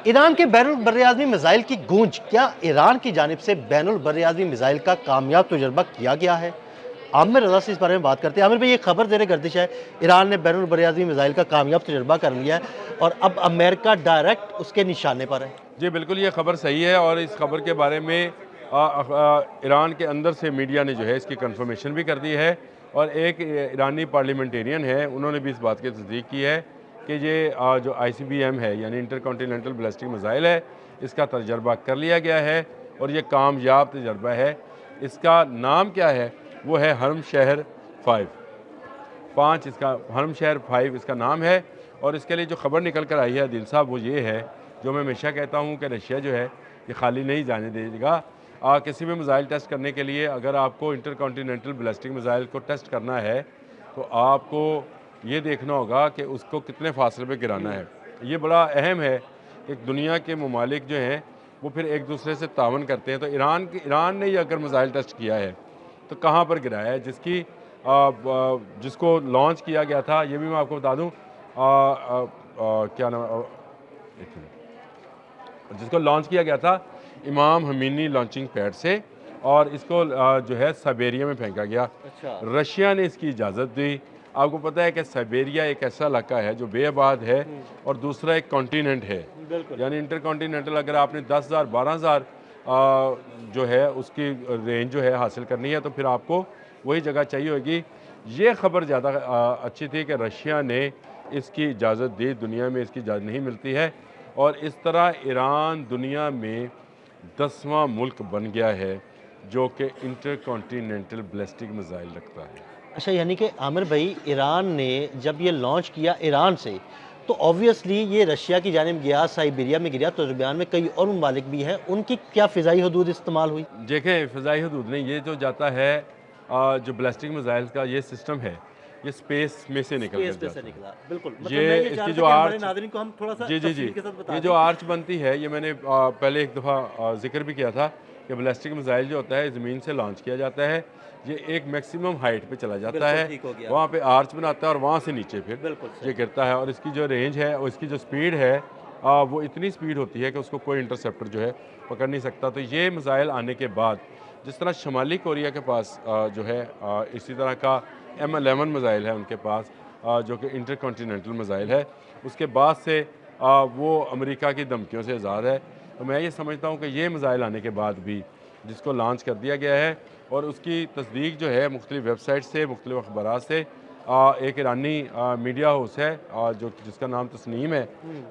Iran के बैनुल बर्रिआज़मी missile की गूंज, क्या ईरान की जानिब से बैनुल बर्रिआज़मी मिसाइल का कामयाब तजुर्बा किया गया है? आमिर रज़ा से इस बारे में बात करते हैं। आमिर भाई, ये खबर ज़ेर गर्दिश है, ईरान ने बैनुल बर्रिआज़मी मिसाइल का कामयाब तजुर्बा कर लिया है और अब अमेरिका डायरेक्ट उसके निशाने पर है। जी बिल्कुल, ये खबर सही है और इस खबर के बारे में ईरान के अंदर से मीडिया ने जो है इसकी कंफर्मेशन भी कर दी है और एक ईरानी पार्लियामेंटेरियन है, उन्होंने भी इस बात की तस्दीक की है कि ये जो ICBM है यानी इंटर कॉन्टिनेंटल बैलिस्टिक मिसाइल है, इसका तजर्बा कर लिया गया है और ये कामयाब तजर्बा है। इसका नाम क्या है? वो है हरम शहर 5 5 इसका हरम शहर 5 इसका नाम है। और इसके लिए जो खबर निकल कर आई है दिल साहब, वो ये है, जो मैं हमेशा कहता हूँ कि रशिया जो है ये खाली नहीं जाने देगा। किसी भी मिसाइल टेस्ट करने के लिए अगर आपको इंटर कॉन्टिनेंटल बैलिस्टिक मिसाइल को टेस्ट करना है तो आपको ये देखना होगा कि उसको कितने फासले पे गिराना है। ये बड़ा अहम है। एक दुनिया के ममालिक जो हैं वो फिर एक दूसरे से तावन करते हैं। तो ईरान ने ये अगर मिसाइल टेस्ट किया है तो कहाँ पर गिराया है, जिसको लॉन्च किया गया था, ये भी मैं आपको बता दूँ, क्या नाम, एक मिनट, जिसको लॉन्च किया गया था इमाम हमीनी लॉन्चिंग पैड से, और इसको जो है साइबेरिया में फेंका गया। अच्छा। रशिया ने इसकी इजाज़त दी। आपको पता है कि साइबेरिया एक ऐसा इलाका है जो बेआबाद है और दूसरा एक कॉन्टीनेंट है, यानी इंटर कॉन्टीनेंटल। अगर आपने 10,000 12,000 जो है उसकी रेंज जो है हासिल करनी है तो फिर आपको वही जगह चाहिए होगी। ये खबर ज़्यादा अच्छी थी कि रशिया ने इसकी इजाज़त दी, दुनिया में इसकी इजाज़त नहीं मिलती है और इस तरह ईरान दुनिया में 10वां मुल्क बन गया है जो कि इंटर कॉन्टीनेंटल बैलिस्टिक मिसाइल रखता है। अच्छा, यानी कि आमिर भाई, ईरान ने जब ये लॉन्च किया ईरान से, तो ऑब्वियसली ये रशिया की जानिब गया, साइबेरिया में गिरा, तो दरमियान में कई और ममालिक भी हैं, उनकी क्या फ़िज़ाई हदूद इस्तेमाल हुई? देखें, फ़िज़ाई हदूद नहीं, ये जो जाता है जो बैलिस्टिक मिसाइल का ये सिस्टम है, ये स्पेस में से निकल कर स्पेस पे जाता से है। निकला, बिल्कुल। मतलब ये मैं ये चाह इसकी रहा था जो कि हमारे आर्च, नाज़रीन को हम थोड़ा-सा जी, जी, जी, तफ़सील के साथ बता ये दें जो कि आर्च बनती है, ये मैंने पहले एक दफ़ा ज़िक्र भी किया था कि बैलिस्टिक मिसाइल जो होता है ज़मीन से लॉन्च किया जाता है, ये एक मैक्सिमम हाइट पे चला जाता बिल्कुल है, ठीक हो गया। वहाँ पे आर्च बनाता है और वहाँ से नीचे फिर बिल्कुल ये सही। गिरता है। और इसकी जो रेंज है और इसकी जो स्पीड है, वो इतनी स्पीड होती है कि उसको कोई इंटरसेप्टर जो है पकड़ नहीं सकता। तो ये मिसाइल आने के बाद, जिस तरह शुमाली कोरिया के पास जो है इसी तरह का M11 मिसाइल है उनके पास, जो कि इंटर कॉन्टीनेंटल मिसाइल है, उसके बाद से वो अमेरिका की धमकियों से आज़ाद है। तो मैं ये समझता हूँ कि ये मिसाइल आने के बाद भी जिसको लॉन्च कर दिया गया है और उसकी तस्दीक जो है मुख्तलिफ़ वेबसाइट से, मुख्तलिफ़ अखबारात से, एक ईरानी मीडिया हाउस है जो जिसका नाम तस्नीम है,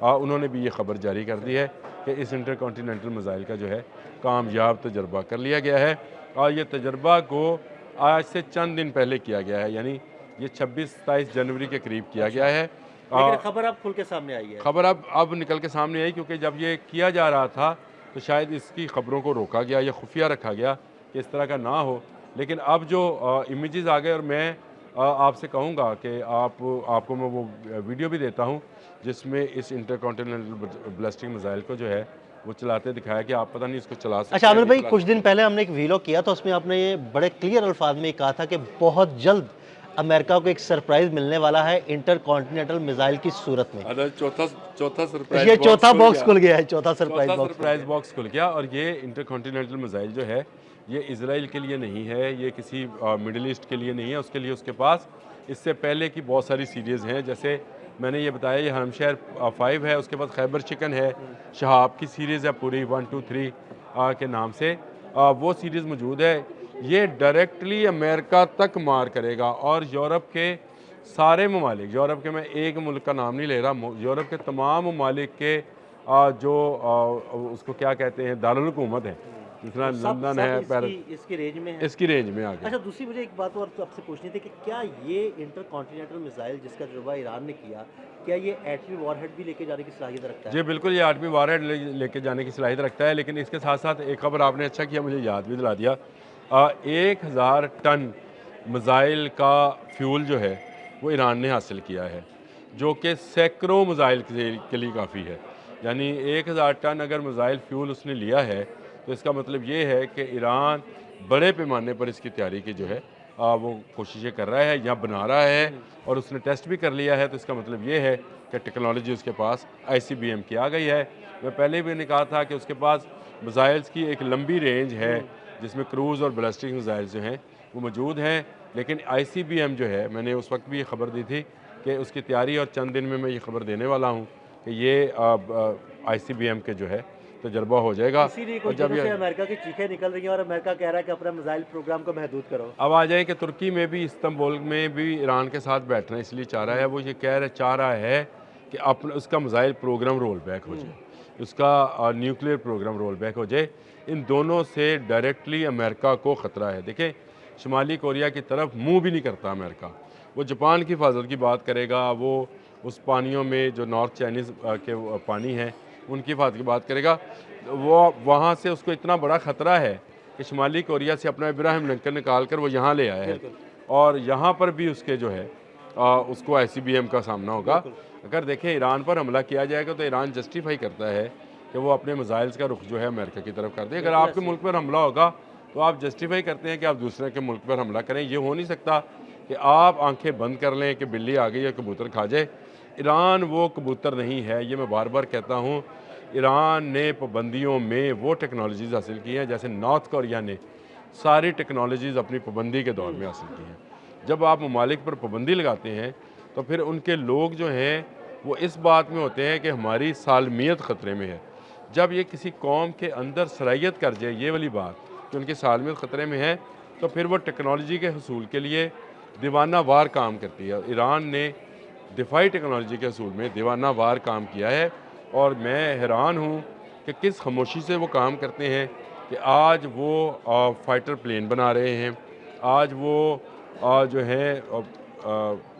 उन्होंने भी ये खबर जारी कर दी है कि इस इंटर कॉन्टीनेंटल मिसाइल का जो है कामयाब तजर्बा कर लिया गया है। और ये तजर्बा को आज से चंद दिन पहले किया गया है, यानी ये 26-27 जनवरी के करीब किया गया है। लेकिन खबर अब खुल के सामने आई है। खबर अब निकल के सामने आई क्योंकि जब ये किया जा रहा था तो शायद इसकी खबरों को रोका गया या खुफिया रखा गया कि इस तरह का ना हो। लेकिन अब जो इमेजेस आ गए, और मैं आपसे कहूँगा कि आपको मैं वो वीडियो भी देता हूँ जिसमें इस इंटर कॉन्टिनेंटल बैलिस्टिक मिसाइल को जो है वो चलाते दिखाया कि आप पता नहीं इसको चला सकते अच्छा हैं आमिर नहीं भाई, चला कुछ दिन सकते। पहले हमने एक वीलॉग किया था, उसमें आपने ये बड़े क्लियर अल्फाज में कहा था कि बहुत जल्द अमेरिका को एक सरप्राइज़ मिलने वाला है इंटर कॉन्टिनेंटल मिसाइल की सूरत में। अरे चौथा चौथा सरप्राइज ये बॉक्स चौथा खुल बॉक्स गया। खुल गया है, चौथा सरप्राइज़ चौथा बॉक्स खुल सरप्राइज गया। बॉक्स खुल गया और ये इंटरकॉन्टिनेंटल मिसाइल जो है ये इसराइल के लिए नहीं है, ये किसी मिडिल ईस्ट के लिए नहीं है, उसके लिए उसके पास इससे पहले की बहुत सारी सीरीज़ हैं। जैसे मैंने ये बताया, ये हरमशहर 5 है, उसके बाद खैबर चिकन है, शहाब की सीरीज़ है पूरी 1 2 3 के नाम से, वो सीरीज़ मौजूद है। ये डायरेक्टली अमेरिका तक मार करेगा और यूरोप के सारे ममालिक, यूरोप के, मैं एक मुल्क का नाम नहीं ले रहा, यूरोप के तमाम ममालिक के जो उसको क्या कहते हैं, दारुल हुकूमत है, जितना वो सब लंदन सब है, इसकी इसकी रेंज में है। इसकी रेंज में आ गया। अच्छा, दूसरी मुझे एक बात और आपसे पूछनी थी कि क्या ये इंटर कॉन्टिनेंटल मिसाइल जिसका तजुर्बा ईरान ने किया, क्या ये एटमी वॉरहेड भी लेके जाने की सलाहियत रखता जी है? बिल्कुल, ये 8वीं वारहेड लेके जाने की सलाहियत रखता है। लेकिन इसके साथ साथ एक खबर आपने अच्छा किया, मुझे याद भी दिला दिया। 1000 टन मिसाइल का फ्यूल जो है वो ईरान ने हासिल किया है, जो कि सैकड़ों मिसाइल के लिए काफ़ी है। यानी 1000 टन अगर मिसाइल फ्यूल उसने लिया है तो इसका मतलब ये है कि ईरान बड़े पैमाने पर इसकी तैयारी की जो है वो कोशिशें कर रहा है या बना रहा है और उसने टेस्ट भी कर लिया है, तो इसका मतलब ये है कि टेक्नोलॉजी उसके पास ICBM की आ गई है। मैं पहले भी ने कहा था कि उसके पास मिसाइल्स की एक लंबी रेंज है जिसमें क्रूज़ और बैलिस्टिक मिसाइल्स जो हैं वो मौजूद हैं, लेकिन ICBM जो है, मैंने उस वक्त भी ये खबर दी थी कि उसकी तैयारी और चंद दिन में मैं ये खबर देने वाला हूँ कि ये ICBM के जो है तजर्बा हो जाएगा। इसीलिए और कुछ जब दिनों से ये अमेरिका की चीखें निकल रही हैं और अमेरिका कह रहा है कि अपना मिसाइल प्रोग्राम को महदूद करो। अब आ जाए कि तुर्की में भी, इस्तांबुल में भी ईरान के साथ बैठना इसलिए चाह रहा है, वो ये चाह रहा है कि अपना उसका मिसाइल प्रोग्राम रोल बैक हो जाए, उसका न्यूक्लियर प्रोग्राम रोल बैक हो जाए। इन दोनों से डायरेक्टली अमेरिका को ख़तरा है। देखें, शुमाली कोरिया की तरफ मुंह भी नहीं करता अमेरिका। वो जापान की हिफाजत की बात करेगा, वो उस पानियों में जो नॉर्थ चाइनीज़ के पानी हैं उनकी हिफाजत की बात करेगा। वो वहाँ से उसको इतना बड़ा ख़तरा है कि शुमाली कोरिया से अपना इब्राहिम लिंकन निकाल कर वो यहाँ ले आया है, और यहाँ पर भी उसके जो है उसको ICBM का सामना होगा। अगर देखें ईरान पर हमला किया जाएगा तो ईरान जस्टिफाई करता है कि वो अपने मिसाइल्स का रुख जो है अमेरिका की तरफ कर दे। अगर आपके मुल्क पर हमला होगा तो आप जस्टिफाई करते हैं कि आप दूसरे के मुल्क पर हमला करें। ये हो नहीं सकता कि आप आंखें बंद कर लें कि बिल्ली आ गई या कबूतर खा जाए। ईरान वो कबूतर नहीं है, ये मैं बार बार कहता हूँ। ईरान ने पाबंदियों में वो टेक्नोलॉजीज़ हासिल की हैं जैसे नॉर्थ कोरिया ने सारी टेक्नोलॉजीज़ अपनी पाबंदी के दौर में हासिल की हैं। जब आप ममालिक पर पाबंदी लगाते हैं तो फिर उनके लोग जो हैं वो इस बात में होते हैं कि हमारी सालमियत ख़तरे में है। जब ये किसी कौम के अंदर सराहियत कर जाए ये वाली बात कि उनकी सालमियत ख़तरे में है, तो फिर वो टेक्नोलॉजी के हसूल के लिए दीवाना वार काम करती है। ईरान ने दिफाई टेक्नोलॉजी के हसूल में दीवाना वार काम किया है, और मैं हैरान हूँ कि किस खामोशी से वो काम करते हैं कि आज वो फाइटर प्लेन बना रहे हैं, आज वो जो है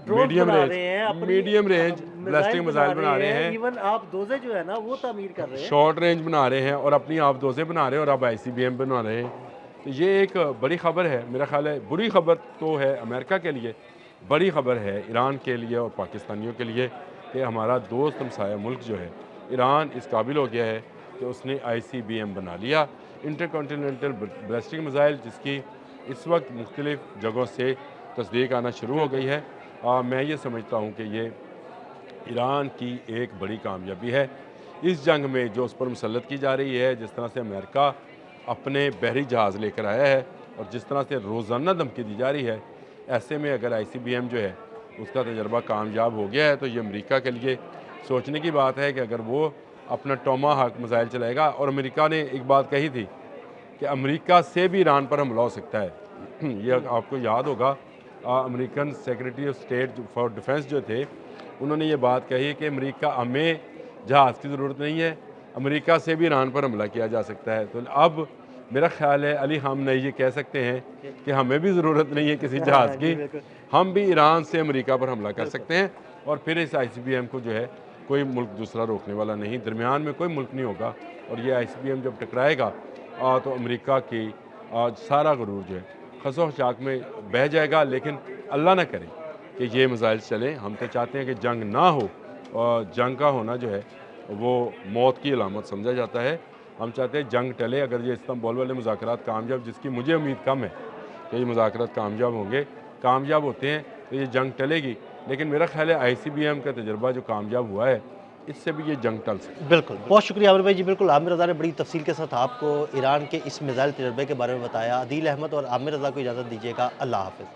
मीडियम रेंज बैलिस्टिक मिसाइल बना रहे हैं, इवन आप दोजे जो है ना वो तामीर कर रहे हैं, शॉर्ट रेंज बना रहे हैं, और अपनी आप दोजे बना रहे हैं, और अब ICBM बना रहे हैं। तो ये एक बड़ी ख़बर है। मेरा ख्याल है बुरी ख़बर तो है अमेरिका के लिए, बड़ी ख़बर है ईरान के लिए और पाकिस्तानियों के लिए कि हमारा दोस्त हमसाया मुल्क जो है ईरान इस काबिल हो गया है कि उसने ICBM बना लिया, इंटरकॉन्टिनेंटल बैलिस्टिक मिसाइल, जिसकी इस वक्त मुख्तलिफ़ जगहों से तस्दीक आना शुरू हो गई है। मैं ये समझता हूँ कि ये ईरान की एक बड़ी कामयाबी है इस जंग में जो उस पर मुसल्लत की जा रही है। जिस तरह से अमेरिका अपने बहरी जहाज़ लेकर आया है और जिस तरह से रोज़ाना धमकी दी जा रही है, ऐसे में अगर ICBM जो है उसका तजर्बा कामयाब हो गया है तो ये अमेरिका के लिए सोचने की बात है कि अगर वो अपना टोमाहाक मिसाइल चलाएगा। और अमेरिका ने एक बात कही थी कि अमेरिका से भी ईरान पर हमला हो सकता है। ये आपको याद होगा, American secretary of state for defence जो थे, उन्होंने ये बात कही कि अमेरिका, हमें जहाज़ की ज़रूरत नहीं है, अमेरिका से भी ईरान पर हमला किया जा सकता है। तो अब मेरा ख्याल है अली खामनेई ये कह सकते हैं कि हमें भी ज़रूरत नहीं है किसी जहाज़ की, हम भी ईरान से अमेरिका पर हमला कर सकते हैं, और फिर इस ICBM को जो है कोई मुल्क दूसरा रोकने वाला नहीं, दरमियान में कोई मुल्क नहीं होगा। और ये ICBM जब टकराएगा तो अमेरिका की सारा गरूर जो है खसो खचाक में बह जाएगा। लेकिन अल्लाह ना करे कि ये मिसाइल चलें। हम तो चाहते हैं कि जंग ना हो, और जंग का होना जो है वो मौत की अलामत समझा जाता है। हम चाहते हैं जंग टले। अगर ये इस्तांबुल वाले मुज़ाकरात कामयाब, जिसकी मुझे उम्मीद कम है कि ये मुज़ाकरात कामयाब होंगे, कामयाब होते हैं तो ये जंग टलेगी। लेकिन मेरा ख्याल है ICBM का तजर्बा जो कामयाब हुआ है, इससे भी ये जंग टल सकती है। बिल्कुल, बहुत शुक्रिया आमिर भाई जी। बिल्कुल, आमिर रज़ा ने बड़ी तफसील के साथ आपको ईरान के इस मिसाइल तजर्बे के बारे में बताया। अदील अहमद और आमिर रज़ा को इजाज़त दीजिएगा। अल्लाह हाफ़िज़।